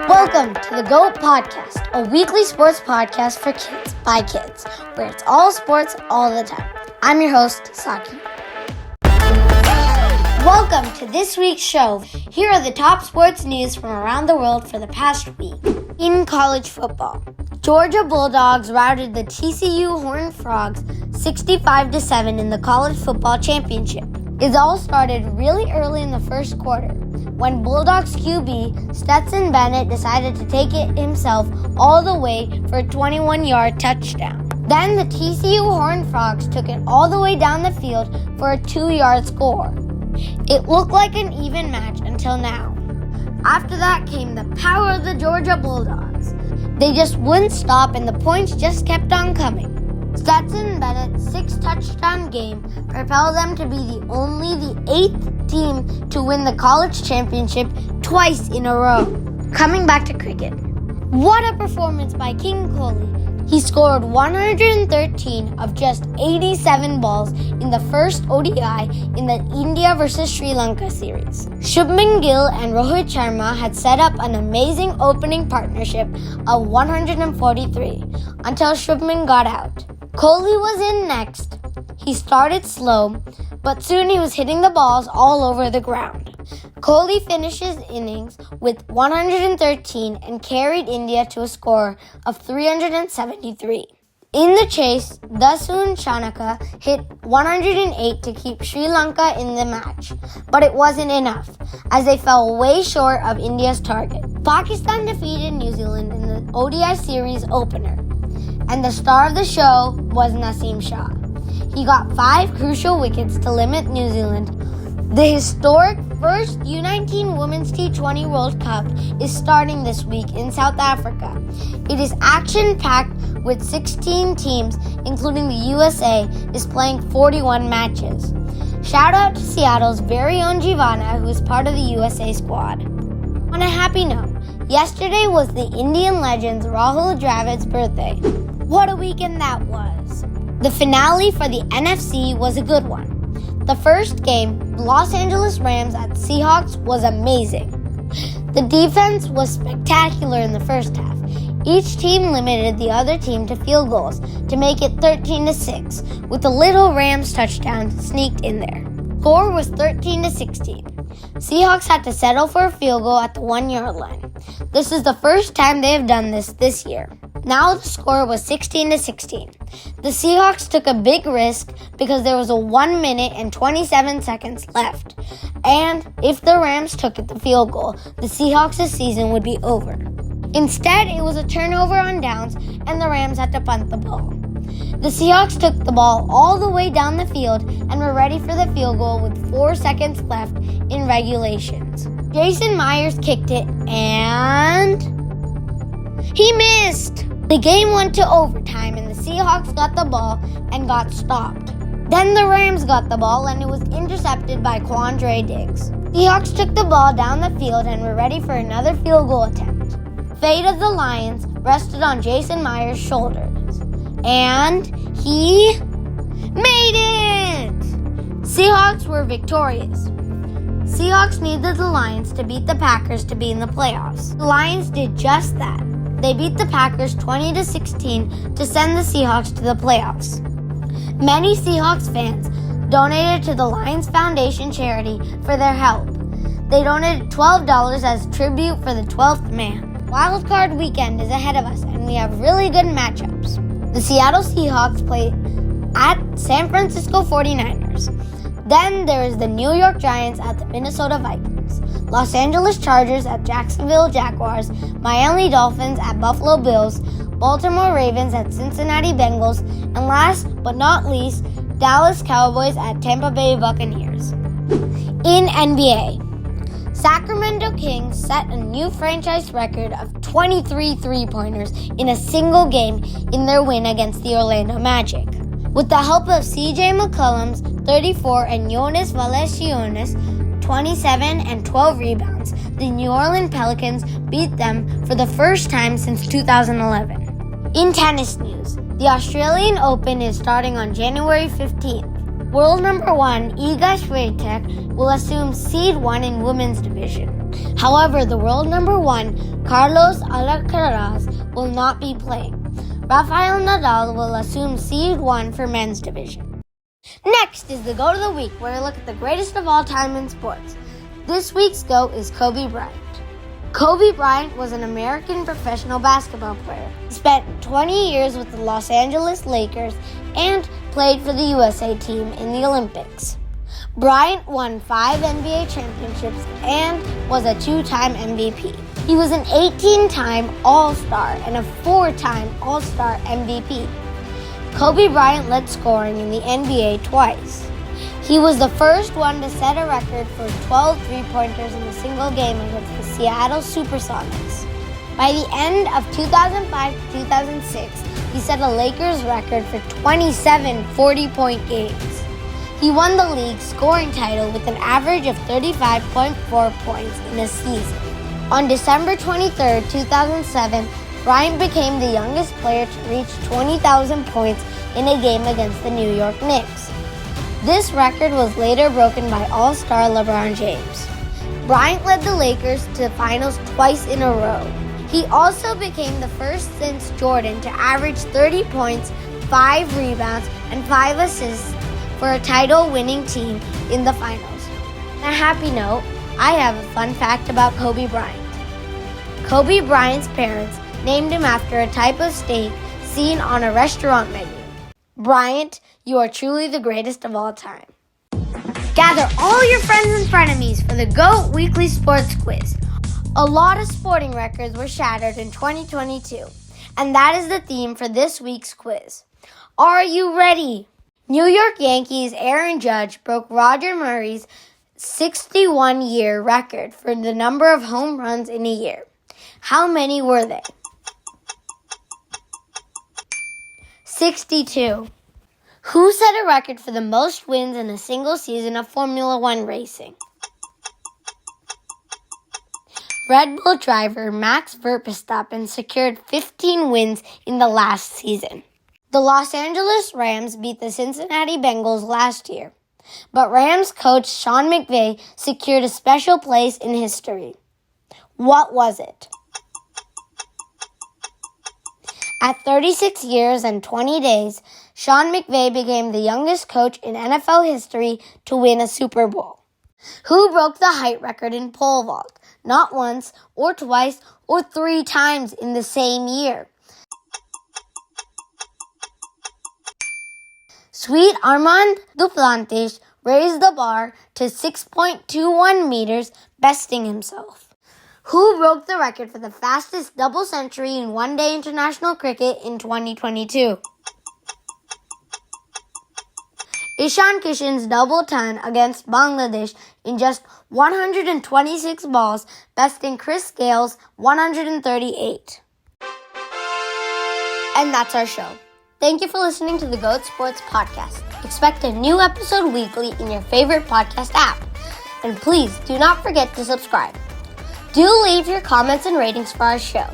Welcome to the G.O.A.T podcast, a weekly sports podcast for kids by kids, where it's all sports all the time. I'm your host, Saki. Welcome to this week's show. Here are the top sports news from around the world for the past week. In college football, Georgia Bulldogs routed the TCU Horned Frogs 65-7 in the college football championship. It all started really early in the first quarter, when Bulldogs QB Stetson Bennett decided to take it himself all the way for a 21-yard touchdown. Then the TCU Horned Frogs took it all the way down the field for a 2-yard score. It looked like an even match until now. After that came the power of the Georgia Bulldogs. They just wouldn't stop and the points just kept on coming. Stetson Bennett's 6-touchdown game propelled them to be the 8th team to win the college championship twice in a row. Coming back to cricket. What a performance by King Kohli. He scored 113 of just 87 balls in the first ODI in the India vs Sri Lanka series. Shubman Gill and Rohit Sharma had set up an amazing opening partnership of 143 until Shubman got out. Kohli was in next. He started slow, but soon he was hitting the balls all over the ground. Kohli finished his innings with 113 and carried India to a score of 373. In the chase, Dasun Shanaka hit 108 to keep Sri Lanka in the match, but it wasn't enough, as they fell way short of India's target. Pakistan defeated New Zealand in the ODI series opener, and the star of the show was Naseem Shah. He got 5 crucial wickets to limit New Zealand. The historic first U19 Women's T20 World Cup is starting this week in South Africa. It is action-packed with 16 teams, including the USA, is playing 41 matches. Shout out to Seattle's very own Giovanna, who is part of the USA squad. On a happy note, yesterday was the Indian legend's Rahul Dravid's birthday. What a weekend that was. The finale for the NFC was a good one. The first game, the Los Angeles Rams at Seahawks, was amazing. The defense was spectacular in the first half. Each team limited the other team to field goals to make it 13-6, with a little Rams touchdown sneaked in there. Score was 13-16. Seahawks had to settle for a field goal at the 1-yard line. This is the first time they have done this year. Now the score was 16-16. The Seahawks took a big risk because there was a 1 minute and 27 seconds left. And if the Rams took the field goal, the Seahawks' season would be over. Instead, it was a turnover on downs and the Rams had to punt the ball. The Seahawks took the ball all the way down the field and were ready for the field goal with 4 seconds left in regulations. Jason Myers kicked it and he missed! The game went to overtime and the Seahawks got the ball and got stopped. Then the Rams got the ball and it was intercepted by Quandre Diggs. Seahawks took the ball down the field and were ready for another field goal attempt. Fate of the Lions rested on Jason Myers' shoulders. And he made it! Seahawks were victorious. Seahawks needed the Lions to beat the Packers to be in the playoffs. The Lions did just that. They beat the Packers 20-16 to send the Seahawks to the playoffs. Many Seahawks fans donated to the Lions Foundation charity for their help. They donated $12 as tribute for the 12th man. Wildcard weekend is ahead of us and we have really good matchups. The Seattle Seahawks play at San Francisco 49ers. Then there is the New York Giants at the Minnesota Vikings, Los Angeles Chargers at Jacksonville Jaguars, Miami Dolphins at Buffalo Bills, Baltimore Ravens at Cincinnati Bengals, and last but not least, Dallas Cowboys at Tampa Bay Buccaneers. In NBA, Sacramento Kings set a new franchise record of 23 three-pointers in a single game in their win against the Orlando Magic. With the help of C.J. McCollum's 34 and Jonas Valanciunas' 27 and 12 rebounds, the New Orleans Pelicans beat them for the first time since 2011. In tennis news, the Australian Open is starting on January 15th. World number 1 Iga Swiatek will assume seed 1 in women's division. However, the world number 1, Carlos Alcaraz, will not be playing. Rafael Nadal will assume seed 1 for men's division. Next is the GOAT of the Week, where I look at the greatest of all time in sports. This week's GOAT is Kobe Bryant. Kobe Bryant was an American professional basketball player. He spent 20 years with the Los Angeles Lakers and played for the USA team in the Olympics. Bryant won 5 NBA championships and was a 2-time MVP. He was an 18-time All-Star and a 4-time All-Star MVP. Kobe Bryant led scoring in the NBA twice. He was the first one to set a record for 12 three-pointers in a single game against the Seattle Supersonics. By the end of 2005-2006, he set a Lakers record for 27 40-point games. He won the league scoring title with an average of 35.4 points in a season. On December 23, 2007, Bryant became the youngest player to reach 20,000 points in a game against the New York Knicks. This record was later broken by All-Star LeBron James. Bryant led the Lakers to the finals twice in a row. He also became the first since Jordan to average 30 points, 5 rebounds, and 5 assists for a title-winning team in the finals. On a happy note, I have a fun fact about Kobe Bryant. Kobe Bryant's parents named him after a type of steak seen on a restaurant menu. Bryant, you are truly the greatest of all time. Gather all your friends and frenemies for the GOAT Weekly Sports Quiz. A lot of sporting records were shattered in 2022, and that is the theme for this week's quiz. Are you ready? New York Yankees Aaron Judge broke Roger Murray's 61-year record for the number of home runs in a year. How many were they? 62. Who set a record for the most wins in a single season of Formula One racing? Red Bull driver Max Verstappen secured 15 wins in the last season. The Los Angeles Rams beat the Cincinnati Bengals last year, but Rams coach Sean McVay secured a special place in history. What was it? At 36 years and 20 days, Sean McVay became the youngest coach in NFL history to win a Super Bowl. Who broke the height record in pole vault? Not once, or twice, or 3 times in the same year. Sweet Armand Duplantis raised the bar to 6.21 meters, besting himself. Who broke the record for the fastest double century in one-day international cricket in 2022? Ishan Kishan's double ton against Bangladesh in just 126 balls, besting Chris Gale's 138. And that's our show. Thank you for listening to the GOAT Sports Podcast. Expect a new episode weekly in your favorite podcast app. And please do not forget to subscribe. Do leave your comments and ratings for our show.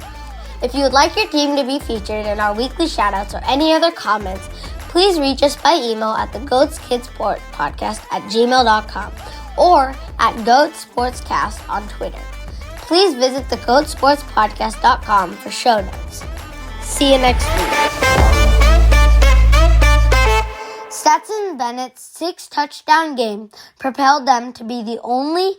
If you would like your team to be featured in our weekly shoutouts or any other comments, please reach us by email at the Goats Kids Sport Podcast at gmail.com or at Goat Sportscast on Twitter. Please visit the GoatSportsPodcast.com for show notes. See you next week. Stetson Bennett's 6-touchdown game propelled them to be the only